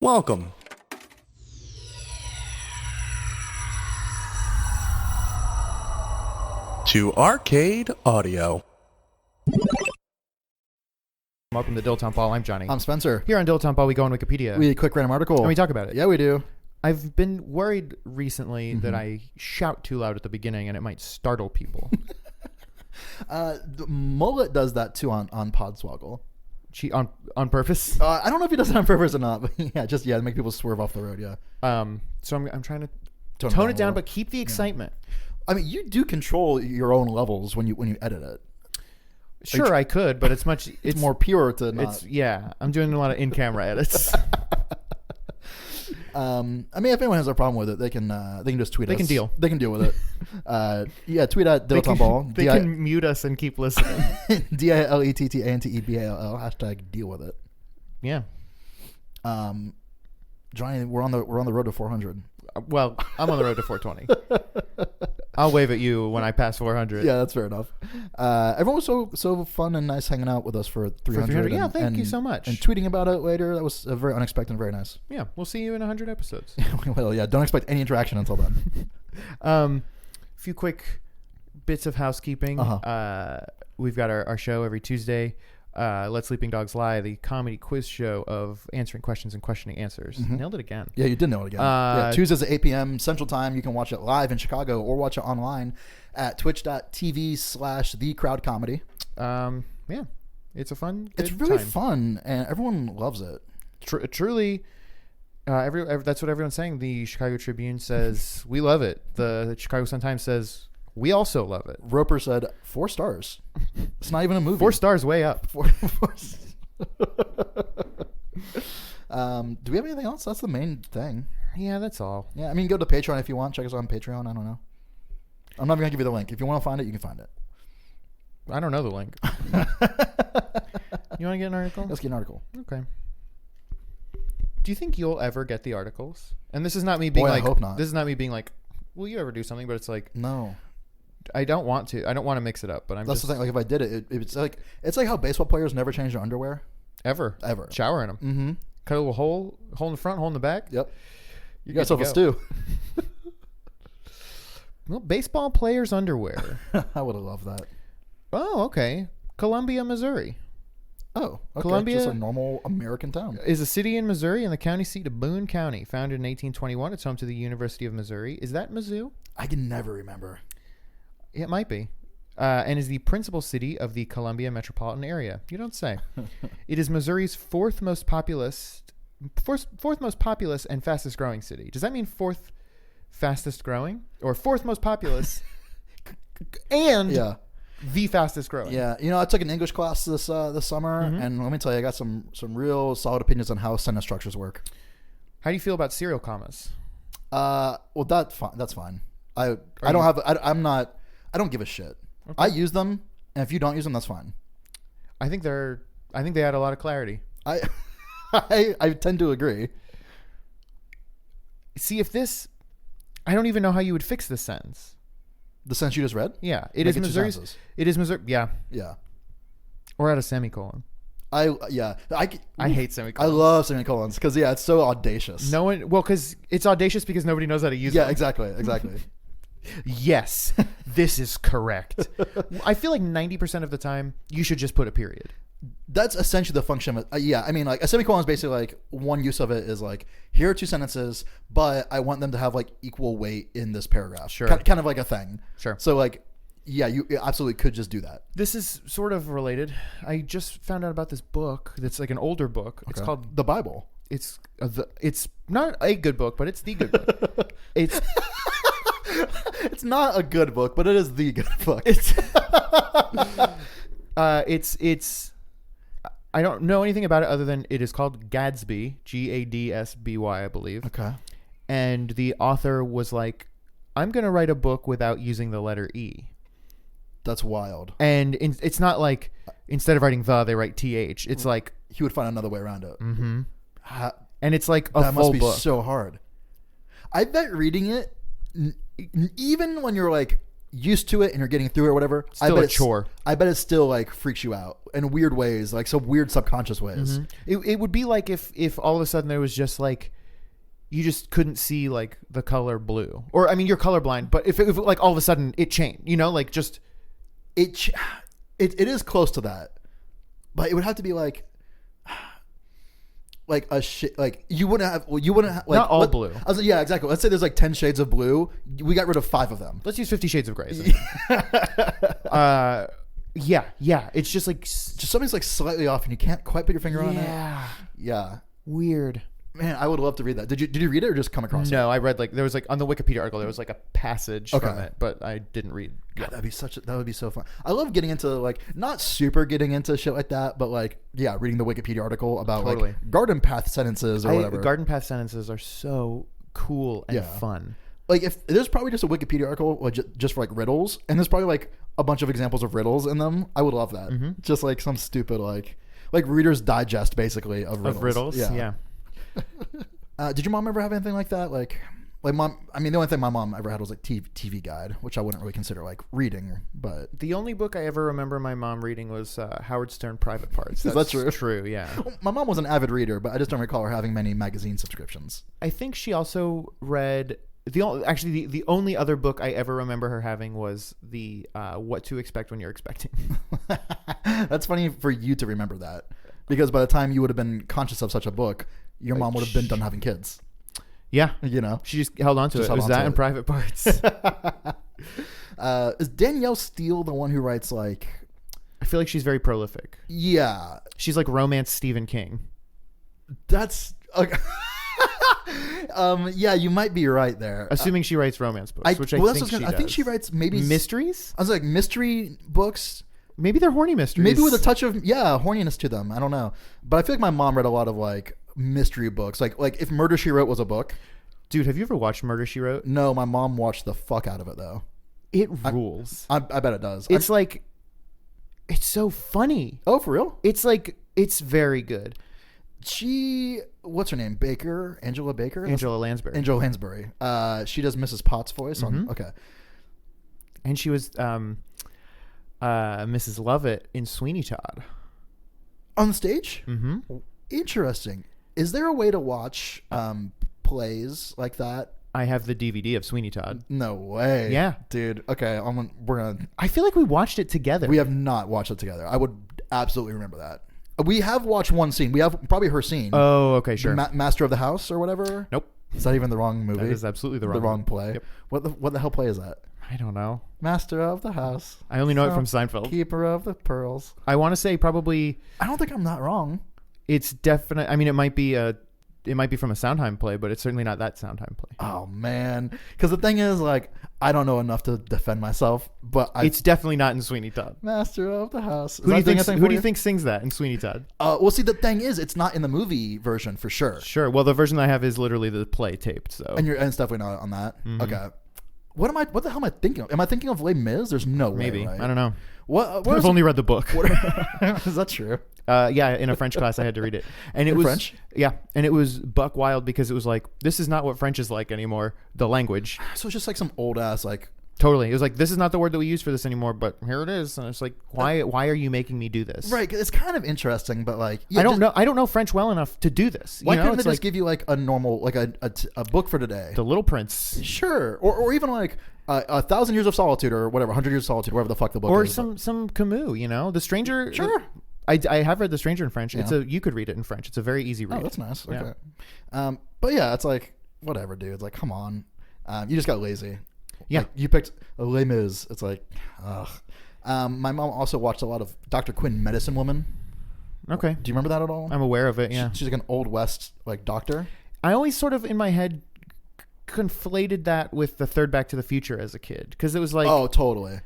Welcome to Arcade Audio. Welcome to Dilettante Ball. I'm Johnny. I'm Spencer. Here on Dilettante Ball, we go on Wikipedia. We quick random article. And we talk about it. Yeah, we do. I've been worried recently that I shout too loud at the beginning and it might startle people. The Mullet does that too on Podswoggle. On purpose? I don't know if he does it on purpose or not, but to make people swerve off the road. Yeah. So I'm trying to tone it down, but keep the excitement. I mean, you do control your own levels when you edit it. Sure, I could, but it's more pure to not. I'm doing a lot of in-camera edits. I mean, if anyone has a problem with it, they can just tweet us. They can deal. They can deal with it. Tweet at Dilettante Ball. They can mute us and keep listening. DILETTANTEBALL # deal with it. Yeah. Johnny, we're on the road to 400. Well, I'm on the road to 420. I'll wave at you when I pass 400. Yeah, that's fair enough. Everyone was so fun and nice hanging out with us for 300. Yeah, thank you so much. And tweeting about it later, that was very unexpected and very nice. Yeah, we'll see you in 100 episodes. Well, yeah, don't expect any interaction until then. A few quick bits of housekeeping. We've got our show every Tuesday. Let Sleeping Dogs Lie, the comedy quiz show of answering questions and questioning answers. Nailed it again. Yeah, you did nail it again. Tuesdays at 8 p.m. Central Time. You can watch it live in Chicago or watch it online at twitch.tv/thecrowdcomedy. Yeah, it's a fun. It's really fun, and everyone loves it. Truly, that's what everyone's saying. The Chicago Tribune says we love it. The Chicago Sun-Times says we also love it. Roper said 4 stars. It's not even a movie. 4 stars, way up. Do we have anything else? That's the main thing. Yeah, that's all. Yeah, I mean, go to Patreon if you want. Check us out on Patreon. I don't know. I'm not even going to give you the link. If you want to find it, you can find it. I don't know the link. You want to get an article? Let's get an article. Okay. Do you think you'll ever get the articles? And this is not me being I hope not. This is not me being like, will you ever do something? But it's like, no. I don't want to. I don't want to mix it up, but that's the thing. Like if I did it, it's like how baseball players never change their underwear. Ever. Shower in them. Mm-hmm. Cut a little hole in the front, hole in the back. Yep. You got yourself a stew. Well, baseball players' underwear. I would have loved that. Oh, okay. Columbia, Missouri. Oh, okay. Columbia, just a normal American town. Is a city in Missouri and the county seat of Boone County. Founded in 1821, it's home to the University of Missouri. Is that Mizzou? I can never remember. It might be. And is the principal city of the Columbia metropolitan area. You don't say. It is Missouri's fourth most populous and fastest growing city. Does that mean fourth fastest growing? Or fourth most populous and the fastest growing? Yeah. I took an English class this summer, and let me tell you, I got some real solid opinions on how sentence structures work. How do you feel about serial commas? Well, that's fine. I don't give a shit. Okay. I use them, and if you don't use them, that's fine. I think they add a lot of clarity. I tend to agree. See, I don't even know how you would fix this sentence. The sentence you just read? Yeah, it is Missouri. It is Missouri. Yeah. Yeah. Or add a semicolon. I hate semicolons. I love semicolons because it's so audacious. Because it's audacious because nobody knows how to use them. Yeah, exactly. Yes, this is correct. I feel like 90% of the time you should just put a period. That's essentially the function of it. I mean, like a semicolon is basically like one use of it is like, here are 2 sentences, but I want them to have like equal weight in this paragraph. Sure. Kind of like a thing. Sure. So like, you absolutely could just do that. This is sort of related. I just found out about this book that's like an older book. Okay. It's called The Bible. It's not a good book, but it's the good book. It's not a good book, but it is the good book. It's I don't know anything about it other than it is called Gadsby, Gadsby, I believe. Okay. And the author was like, I'm going to write a book without using the letter E. That's wild. And it's not like instead of writing the, they write TH. It's like he would find another way around it. Mm-hmm. And it's like a that full must be book. So hard. I bet reading it, even when you're like used to it and you're getting through it or whatever, Still a chore. I bet it still like freaks you out in weird ways, like some weird subconscious ways. It would be like if all of a sudden there was just like, you just couldn't see like the color blue, or I mean you're colorblind, but if like all of a sudden it changed, like just it is close to that, but it would have to be like a shit, like you wouldn't have like not all blue. I was like, yeah, exactly. Let's say there's like 10 shades of blue. We got rid of 5 of them. Let's use 50 Shades of Grey. Yeah. It's just like something's like slightly off and you can't quite put your finger on it. Yeah. Weird. Man, I would love to read that. Did you read it or just come across it? No, I read like there was like on the Wikipedia article there was like a passage from it, but I didn't read. God, that would be so fun. I love getting into like not super getting into shit like that, but like reading the Wikipedia article about like garden path sentences or whatever. Garden path sentences are so cool and fun. Like if there's probably just a Wikipedia article just for like riddles, and there's probably like a bunch of examples of riddles in them. I would love that. Just like some stupid like Reader's Digest basically of riddles. Yeah. Did your mom ever have anything like that? Like mom, I mean, the only thing my mom ever had was like TV Guide, which I wouldn't really consider like reading, but the only book I ever remember my mom reading was Howard Stern Private Parts. Is that true? True, yeah. Well, my mom was an avid reader, but I just don't recall her having many magazine subscriptions. I think she also read the only other book I ever remember her having was the What to Expect When You're Expecting. That's funny for you to remember that, because by the time you would have been conscious of such a book, your mom would have been done having kids. Yeah. She just held on to it. It was that and Private Parts. Is Danielle Steele the one who writes like... I feel like she's very prolific. Yeah. She's like romance Stephen King. That's... Okay. Yeah, you might be right there. Assuming she writes romance books, which I think she does. I think she writes maybe... Mysteries? I was like, mystery books... Maybe they're horny mysteries. Maybe with a touch of horniness to them. I don't know, but I feel like my mom read a lot of like mystery books. Like if Murder, She Wrote was a book. Dude, have you ever watched Murder, She Wrote? No, my mom watched the fuck out of it though. It rules. I bet it does. It's like, it's so funny. Oh, for real? It's like, it's very good. What's her name? Angela Baker? Angela Lansbury. Angela Lansbury. She does Mrs. Potts' voice on. Okay. And she was Mrs. Lovett in Sweeney Todd. On the stage? Mm-hmm. Interesting. Is there a way to watch plays like that? I have the DVD of Sweeney Todd. No way. Yeah. Dude, okay. We're gonna... I feel like we watched it together. We have not watched it together. I would absolutely remember that. We have watched one scene. We have probably her scene. Oh, okay, sure. Master of the House or whatever? Nope. Is that even the wrong movie? That is absolutely the wrong play. Yep. What the hell play is that? I don't know. Master of the House. I only know it from Seinfeld. Keeper of the Pearls. I want to say probably... I don't think I'm not wrong. It's definite. I mean, it might be from a Sondheim play, but it's certainly not that Sondheim play. Oh, man. Because the thing is, like, I don't know enough to defend myself, but it's definitely not in Sweeney Todd. Master of the House. Who do you think sings that in Sweeney Todd? Well, see, the thing is, it's not in the movie version for sure. Sure. Well, the version I have is literally the play taped. So and it's definitely not on that. Mm-hmm. Okay. What the hell am I thinking of? Am I thinking of Les Mis? There's no way. Maybe. Right? I don't know. I've only read the book. Is that true? Yeah, in a French class I had to read it. And it was French? Yeah, and it was buck wild because it was like, this is not what French is like anymore, the language. So it's just like some old ass like... Totally. It was like, this is not the word that we use for this anymore, but here it is. And it's like, why are you making me do this? Right. It's kind of interesting, but like... Yeah, I don't know French well enough to do this. Why couldn't they just give you like a normal, like a book for today? The Little Prince. Sure. Or even like 1,000 Years of Solitude or whatever, 100 Years of Solitude, whatever the fuck the book is. Or some Camus, The Stranger. Sure. I have read The Stranger in French. Yeah. You could read it in French. It's a very easy read. Oh, that's nice. Okay. Yeah. But yeah, it's like, whatever, dude. It's like, come on. You just got lazy. Yeah. Like, you picked Les Mis. It's like, ugh. My mom also watched a lot of Dr. Quinn, Medicine Woman. Okay. Do you remember that at all? I'm aware of it, yeah. She's like an Old West like doctor. I always sort of, in my head, conflated that with the third Back to the Future as a kid. Because it was like... Oh, totally.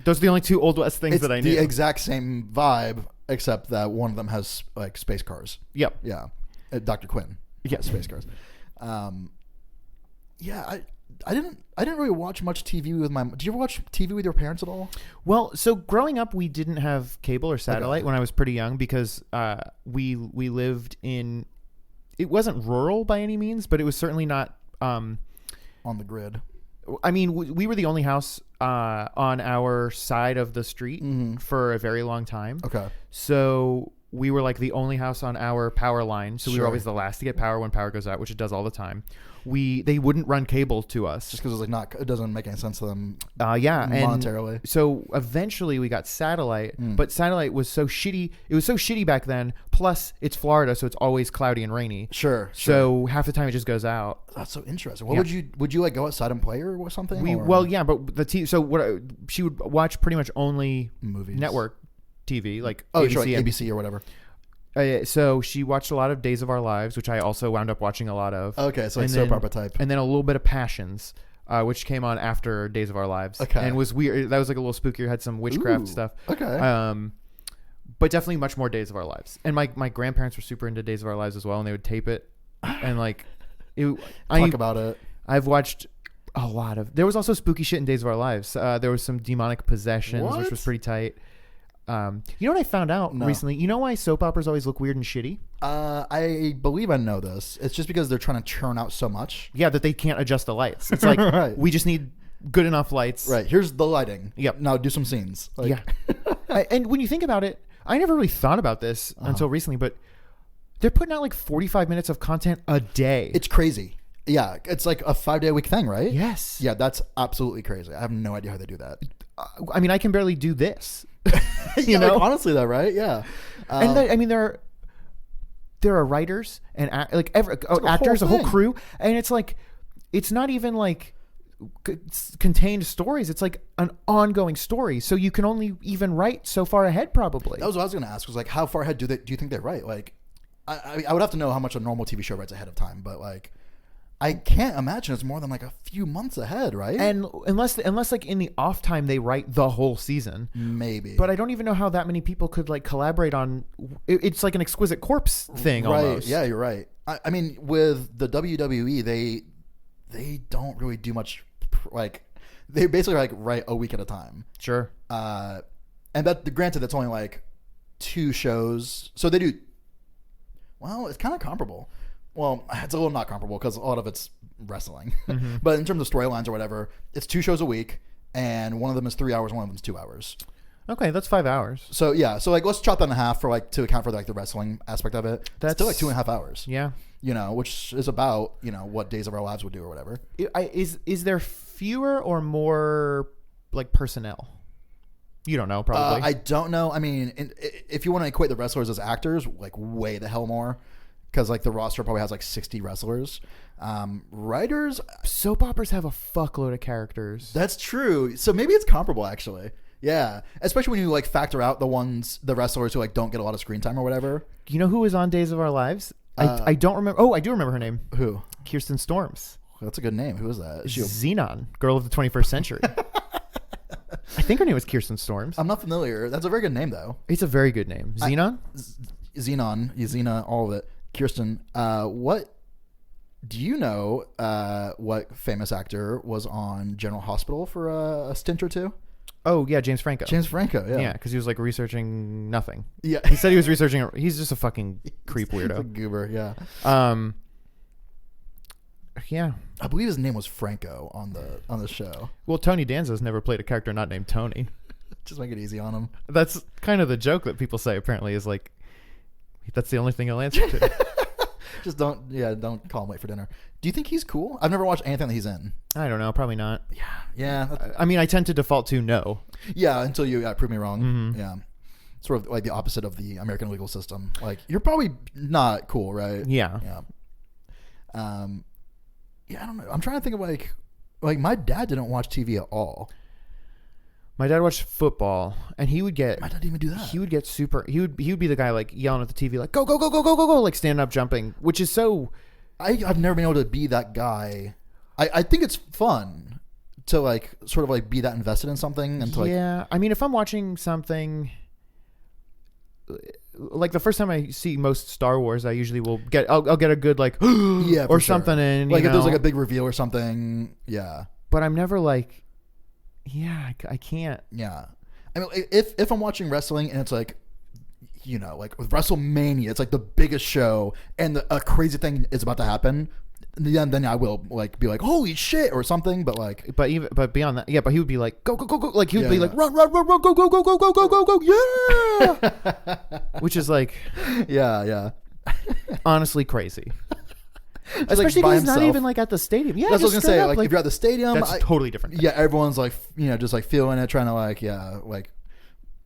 Those are the only two Old West things that I knew. It's the exact same vibe, except that one of them has like space cars. Yep. Yeah. Dr. Quinn. Yeah. Space cars. Yeah, I didn't really watch much TV with my... Did you ever watch TV with your parents at all? Well, so growing up, we didn't have cable or satellite when I was pretty young because we lived in... It wasn't rural by any means, but it was certainly not... on the grid. I mean, we were the only house on our side of the street for a very long time. Okay. So we were like the only house on our power line. So we were always the last to get power when power goes out, which it does all the time. They wouldn't run cable to us Just because it doesn't make any sense to them. monetarily. And so eventually we got satellite, but satellite was so shitty. It was so shitty back then. Plus it's Florida, so it's always cloudy and rainy. Sure. So half the time it just goes out. That's so interesting. What would you like go outside and play or something? But she would watch pretty much only movies, network TV, like ABC, ABC, like ABC or whatever. So she watched a lot of Days of Our Lives, which I also wound up watching a lot of. Okay, so like soap opera type. And then a little bit of Passions, which came on after Days of Our Lives. Okay. And was weird. That was like a little spookier, had some witchcraft stuff. Okay. But definitely much more Days of Our Lives. And my grandparents were super into Days of Our Lives as well, and they would tape it. And like, talk about it. I've watched a lot of. There was also spooky shit in Days of Our Lives. There was some demonic possessions, which was pretty tight. You know what I found out recently? You know why soap operas always look weird and shitty? I believe I know this. It's just because they're trying to churn out so much. Yeah, that they can't adjust the lights. It's like we just need good enough lights. Right. Here's the lighting. Yep. Now do some scenes. Yeah. And when you think about it, I never really thought about this until recently, but they're putting out like 45 minutes of content a day. It's crazy. Yeah. It's like a 5-day-a-week thing, right? Yes. Yeah, that's absolutely crazy. I have no idea how they do that. I mean, I can barely do this. You know, like, honestly, though, right? Yeah. And there are writers and actors, a whole crew, and it's like it's not even like contained stories. It's like an ongoing story, so you can only even write so far ahead. Probably that was what I was going to ask. Was like, how far ahead do you think they write? Like, I would have to know how much a normal TV show writes ahead of time, but like, I can't imagine it's more than like a few months ahead, right? And unless like in the off time they write the whole season, maybe. But I don't even know how that many people could like collaborate on. It's like an Exquisite Corpse thing, right? Almost. Yeah, you're right. I mean, with the WWE, they don't really do much. Like, they basically like write a week at a time. Sure. And granted, that's only like 2 shows, so they do. Well, it's kind of comparable. Well, it's a little not comparable because a lot of it's wrestling. Mm-hmm. But in terms of storylines or whatever, it's 2 shows a week, and one of them is 3 hours, one of them is 2 hours. Okay, that's 5 hours. So yeah, so like let's chop that in half for like to account for like the wrestling aspect of it. That's still like 2.5 hours. Yeah. You know, which is about what Days of Our Lives would do or whatever. Is there fewer or more like personnel? You don't know, probably. I don't know. I mean, if you want to equate the wrestlers as actors, like way the hell more. Because like the roster probably has like 60 wrestlers. Writers, soap operas have a fuckload of characters. That's true. So maybe it's comparable actually. Yeah, especially when you like factor out the wrestlers who like don't get a lot of screen time or whatever. You know who was on Days of Our Lives? I don't remember. Oh, I do remember her name. Who? Kirsten Storms. That's a good name. Who is that? Is she Xenon, girl of the 21st century. I think her name was Kirsten Storms. I'm not familiar. That's a very good name though. It's a very good name. Xenon? Xena, all of it. Kirsten, what do you know? What famous actor was on General Hospital for a stint or 2? Oh yeah, James Franco. Yeah. Yeah, because he was like researching nothing. Yeah, he said he was researching. He's just a fucking creep weirdo. He's a goober. Yeah. Yeah. I believe his name was Franco on the show. Well, Tony Danza's never played a character not named Tony. Just make it easy on him. That's kind of the joke that people say. Apparently, is like that's the only thing he'll answer to. Just don't call him late for dinner. Do you think he's cool? I've never watched anything that he's in. I don't know. Probably not. Yeah. I mean, I tend to default to no. Yeah, until you prove me wrong. Mm-hmm. Yeah. Sort of like the opposite of the American legal system. Like, you're probably not cool, right? Yeah. Yeah. Yeah, I don't know. I'm trying to think of like my dad didn't watch TV at all. My dad watched football, and he would get. My dad didn't even do that. He would get super. He would be the guy like yelling at the TV like go go go go go go go, like standing up jumping, which is so. I've never been able to be that guy. I think it's fun to like sort of like be that invested in something and to like. Yeah, I mean, if I'm watching something. Like the first time I see most Star Wars, I usually will get. I'll get a good like yeah, or sure. something in like if there's like a big reveal or something. Yeah, but I'm never like. Yeah, I can't. Yeah, I mean, if I'm watching wrestling and it's like, like with WrestleMania, it's like the biggest show and a crazy thing is about to happen. then I will like be like, holy shit, or something. But like, but beyond that, yeah. But he would be like, go, go, go, go. Like he would be like, run, go, go, go, go, go, go, go, go, yeah. Which is like, yeah. honestly crazy. Just, Especially like, by if he's not himself. even like at the stadium. Yeah, That's what I was just gonna say. straight up, Like if you're at the stadium, that's totally different. Yeah, everyone's like, just like feeling it, trying to like, like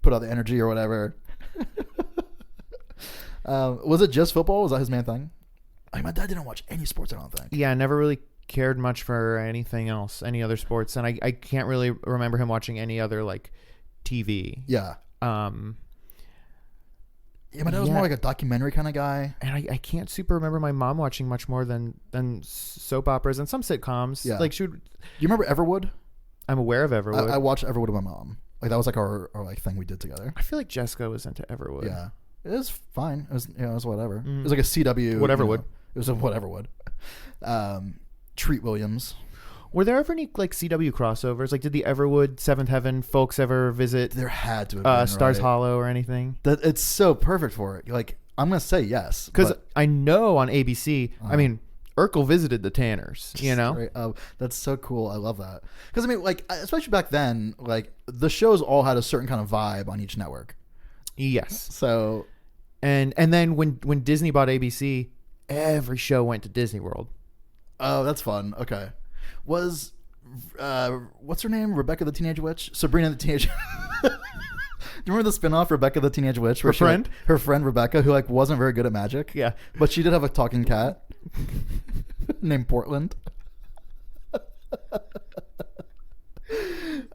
put out the energy or whatever. Was it just football? Was that his main thing? My dad didn't watch any sports, I don't think. Yeah, I never really cared much for anything else, any other sports, and I can't really remember him watching any other like TV. Yeah. Yeah, my dad was more like a documentary kind of guy. And I can't super remember my mom watching much more than soap operas and some sitcoms. Yeah. Like she would. Do you remember Everwood? I'm aware of Everwood. I watched Everwood with my mom. Like that was like our like thing we did together. I feel like Jessica was into Everwood. Yeah. It was fine. It was it was whatever. It was like a CW. Whateverwood. It was a Whateverwood. Treat Williams. Were there ever any like CW crossovers? Like, did the Everwood Seventh Heaven folks ever visit? There had to have been, Stars right? Hollow or anything? That it's so perfect for it. Like I'm gonna say yes because I know on ABC. I mean, Urkel visited the Tanners. You know, right? That's so cool. I love that because I mean, like especially back then, like the shows all had a certain kind of vibe on each network. Yes. So, and then when Disney bought ABC, every show went to Disney World. Oh, that's fun. Okay. Was what's her name? Rebecca the Teenage Witch? Sabrina the Teenage. Do you remember the spinoff Rebecca the Teenage Witch? Her friend? Her friend Rebecca, who like wasn't very good at magic. Yeah, but she did have a talking cat named Portland.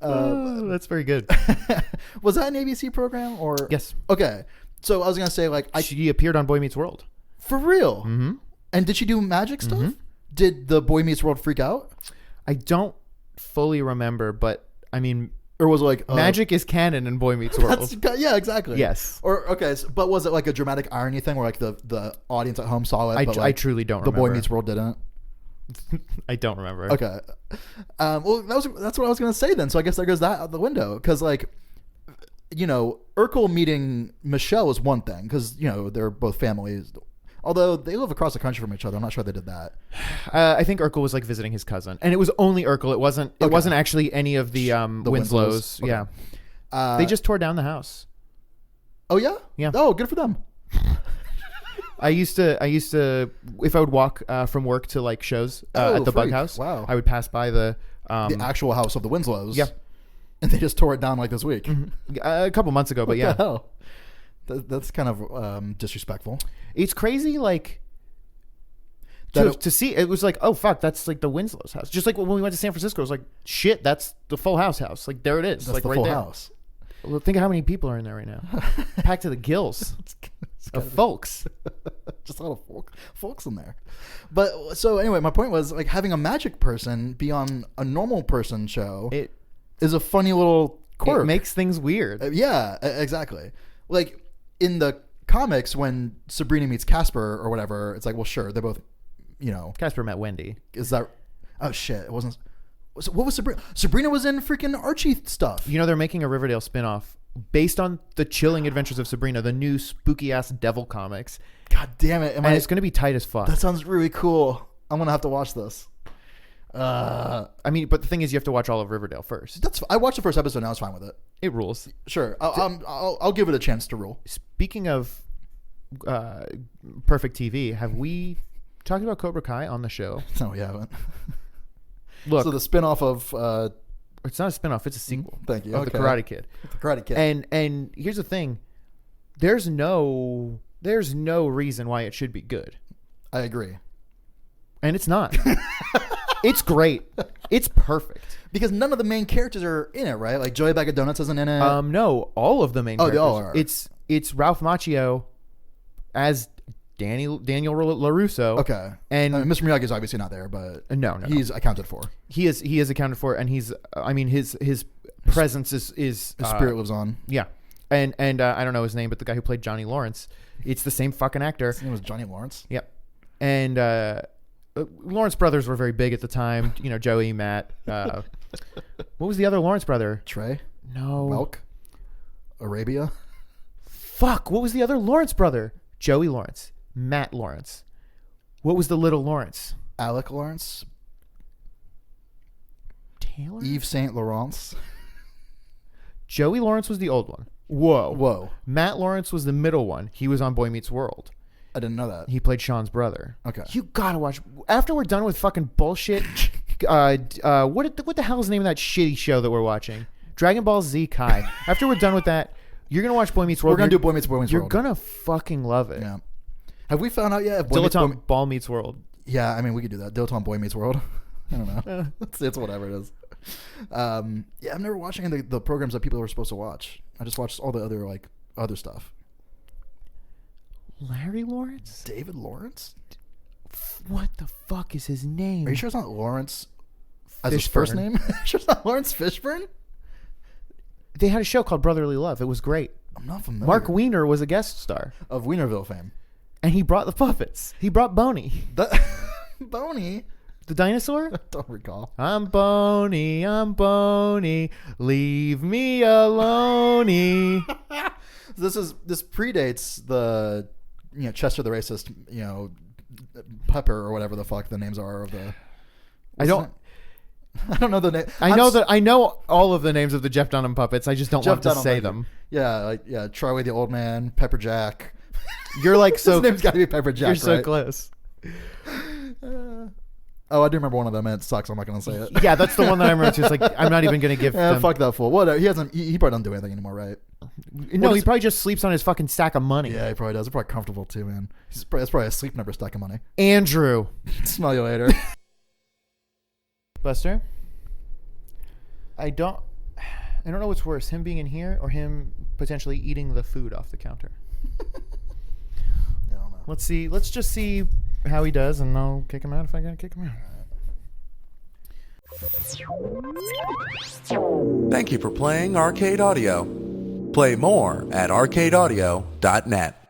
That's very good. Was that an ABC program or? Yes. Okay, so I was gonna say like she appeared on Boy Meets World. For real? Mm-hmm. And did she do magic stuff? Mm-hmm. Did the Boy Meets World freak out? I don't fully remember, but I mean, or was it like magic is canon in Boy Meets World? Yeah, exactly. Yes. Or okay, but was it like a dramatic irony thing where like the audience at home saw it? But, like, I truly don't the remember. Boy Meets World didn't. I don't remember. Okay. Well, that's what I was gonna say then. So I guess there goes that out the window because like, Urkel meeting Michelle is one thing because they're both families. Although they live across the country from each other, I'm not sure they did that. I think Urkel was like visiting his cousin, and it was only Urkel. It wasn't. It wasn't actually any of the Winslows. Okay. Yeah, they just tore down the house. Oh yeah. Yeah. Oh, good for them. I used to, if I would walk from work to like shows at the Bug House, wow. I would pass by the actual house of the Winslows. Yeah. And they just tore it down like this week. Mm-hmm. A couple months ago, but yeah. What the hell? That's kind of disrespectful. It's crazy, like to see. It was like, oh fuck, that's like the Winslow's house. Just like when we went to San Francisco, it was like, shit, that's the Full House house. Like there it is, That's like the right Full there. House. Well, think of how many people are in there right now, packed to the gills of folks. Just a lot of folks in there. But so anyway, my point was like having a magic person be on a normal person show. It is a funny little quirk. It makes things weird. Yeah, exactly. Like in the comics, when Sabrina meets Casper or whatever, it's like, well, sure, they're both, Casper met Wendy. Is that? Oh shit! It wasn't. What was Sabrina? Sabrina was in freaking Archie stuff. They're making a Riverdale spinoff based on the Chilling Adventures of Sabrina, the new spooky ass devil comics. God damn it! And it's going to be tight as fuck. That sounds really cool. I'm gonna have to watch this. I mean, but the thing is, you have to watch all of Riverdale first. I watched the first episode. And I was fine with it. It rules. Sure, I'll give it a chance to rule. Speaking of perfect TV, have we talked about Cobra Kai on the show? No, we haven't. Look, so the spinoff of it's not a spinoff; it's a sequel. Thank you. Of the Karate Kid. The Karate Kid. And here's the thing: there's no reason why it should be good. I agree. And it's not. It's great. It's perfect. Because none of the main characters are in it, right? Like Joey Bag of Donuts isn't in it. No, all of the main characters. They all are. It's Ralph Macchio as Daniel LaRusso. Okay. And Mr. Miyagi is obviously not there, but no, he's accounted for. He is accounted for, and his presence is his spirit lives on. Yeah. And I don't know his name, but the guy who played Johnny Lawrence, it's the same fucking actor. His name was Johnny Lawrence. Yep. And Lawrence brothers were very big at the time. Joey, Matt. What was the other Lawrence brother? Trey? No. Welk? Arabia? Fuck. What was the other Lawrence brother? Joey Lawrence. Matt Lawrence. What was the little Lawrence? Alec Lawrence, Taylor? Yves Saint Laurent. Joey Lawrence was the old one. Whoa. Whoa. Matt Lawrence was the middle one. He was on Boy Meets World. I didn't know that. He played Sean's brother. Okay. You gotta watch. After we're done with fucking bullshit, what the hell is the name of that shitty show that we're watching? Dragon Ball Z Kai. After we're done with that, you're gonna watch Boy Meets World. We're gonna do Boy Meets World. You're gonna fucking love it. Yeah. Have we found out yet if Boy Dilettante Ball Meets World. Yeah, I mean we could do that. Dilettante Boy Meets World. I don't know. It's whatever it is. Yeah, I'm never watching the programs that people are supposed to watch. I just watched all the other stuff. Larry Lawrence? David Lawrence? What the fuck is his name? Are you sure it's not Lawrence as his Fishburne. first name? Sure it's not Lawrence Fishburne? They had a show called Brotherly Love. It was great. I'm not familiar. Mark Weiner was a guest star. Of Wienerville fame. And he brought the puppets. He brought Boney. Boney? The dinosaur? I don't recall. I'm Boney, leave me alone. This predates the Chester the Racist, Pepper or whatever the fuck the names are of the. I don't know the name. I know all of the names of the Jeff Dunham puppets. I just don't want to say them. Yeah, Charlie the Old Man, Pepper Jack. You're like so. His name's got to be Pepper Jack. You're so right? close. I do remember one of them, and it sucks. I'm not gonna say it. Yeah, that's the one that I remember too. It's like I'm not even gonna give. them. Fuck that fool. What? He hasn't. He probably doesn't do anything anymore, right? No, he probably just sleeps on his fucking stack of money. Yeah, he probably does. He's probably comfortable too, man. That's probably a sleep number stack of money. Andrew. Smell you later. Buster, I don't know what's worse, him being in here or him potentially eating the food off the counter. I don't know. Let's just see how he does, and I'll kick him out if I gotta kick him out. Thank you for playing Arcade Audio. Play more at arcadeaudio.net.